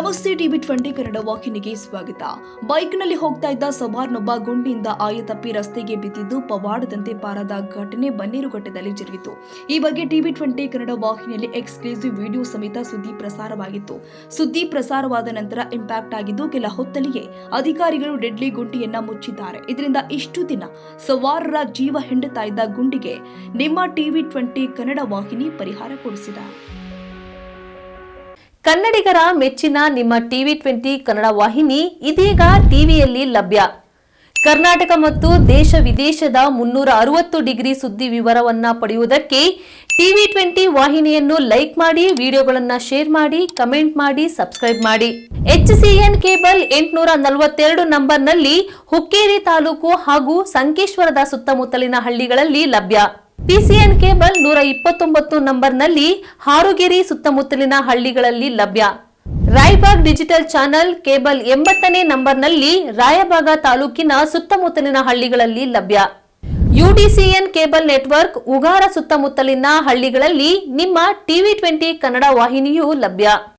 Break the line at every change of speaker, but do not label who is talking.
ನಮಸ್ತೆ ಟಿವಿ20 ಕನ್ನಡ ವಾಹಿನಿಗೆ ಸ್ವಾಗತ. ಬೈಕ್ನಲ್ಲಿ ಹೋಗ್ತಾ ಇದ್ದ ಸವಾರನೊಬ್ಬ ಗುಂಡಿಯಿಂದ ಆಯತಪ್ಪಿ ರಸ್ತೆಗೆ ಬಿದ್ದಿದ್ದು ಪವಾಡದಂತೆ ಪಾರಾದ ಘಟನೆ ಬನ್ನೇರುಘಟ್ಟದಲ್ಲಿ ಜರುಗಿತು. ಈ ಬಗ್ಗೆ ಟಿವಿ20 ಕನ್ನಡ ವಾಹಿನಿಯಲ್ಲಿ ಎಕ್ಸ್ಕ್ಲೂಸಿವ್ ವಿಡಿಯೋ ಸಮೇತ ಸುದ್ದಿ ಪ್ರಸಾರವಾಗಿತ್ತು. ಸುದ್ದಿ ಪ್ರಸಾರವಾದ ನಂತರ ಇಂಪ್ಯಾಕ್ಟ್ ಆಗಿದ್ದು ಕೆಲ ಹೊತ್ತಲ್ಲಿಯೇ ಅಧಿಕಾರಿಗಳು ಡೆಡ್ಲಿ ಗುಂಡಿಯನ್ನ ಮುಚ್ಚಿದ್ದಾರೆ. ಇದರಿಂದ ಇಷ್ಟು ದಿನ ಸವಾರರ ಜೀವ ಹಿಂಡುತ್ತಾ ಇದ್ದ ಗುಂಡಿಗೆ ನಿಮ್ಮ ಟಿವಿ20 ಕನ್ನಡ ವಾಹಿನಿ ಪರಿಹಾರ ಕೊಡಿಸಿದೆ.
ಕನ್ನಡಿಗರ ಮೆಚ್ಚಿನ ನಿಮ್ಮ ಟಿವಿ20 ಕನ್ನಡ ವಾಹಿನಿ ಇದೀಗ ಟಿವಿಯಲ್ಲಿ ಲಭ್ಯ. ಕರ್ನಾಟಕ ಮತ್ತು ದೇಶ ವಿದೇಶದ 360 ಡಿಗ್ರಿ ಸುದ್ದಿ ವಿವರವನ್ನ ಪಡೆಯುವುದಕ್ಕೆ ಟಿವಿ20 ವಾಹಿನಿಯನ್ನು ಲೈಕ್ ಮಾಡಿ, ವಿಡಿಯೋಗಳನ್ನು ಶೇರ್ ಮಾಡಿ, ಕಮೆಂಟ್ ಮಾಡಿ, ಸಬ್ಸ್ಕ್ರೈಬ್ ಮಾಡಿ. HCN ಕೇಬಲ್ 842 ನಂಬರ್ನಲ್ಲಿ ಹುಕ್ಕೇರಿ ತಾಲೂಕು ಹಾಗೂ ಸಂಕೇಶ್ವರದ ಸುತ್ತಮುತ್ತಲಿನ ಹಳ್ಳಿಗಳಲ್ಲಿ ಲಭ್ಯ. PCN ಕೇಬಲ್ 129 ನಂಬರ್ನಲ್ಲಿ ಹಾರುಗೆರೆ ಸುತ್ತಮುತ್ತಲಿನ ಹಳ್ಳಿಗಳಲ್ಲಿ ಲಭ್ಯ. ರಾಯಬಾಗ್ ಡಿಜಿಟಲ್ ಚಾನೆಲ್ ಕೇಬಲ್ 80ನೇ ನಂಬರ್ನಲ್ಲಿ ರಾಯಬಾಗ ತಾಲೂಕಿನ ಸುತ್ತಮುತ್ತಲಿನ ಹಳ್ಳಿಗಳಲ್ಲಿ ಲಭ್ಯ. UDCN ಕೇಬಲ್ ನೆಟ್ವರ್ಕ್ ಉಗಾರ ಸುತ್ತಮುತ್ತಲಿನ ಹಳ್ಳಿಗಳಲ್ಲಿ ನಿಮ್ಮ ಟಿವಿ20 ಕನ್ನಡ ವಾಹಿನಿಯೂ ಲಭ್ಯ.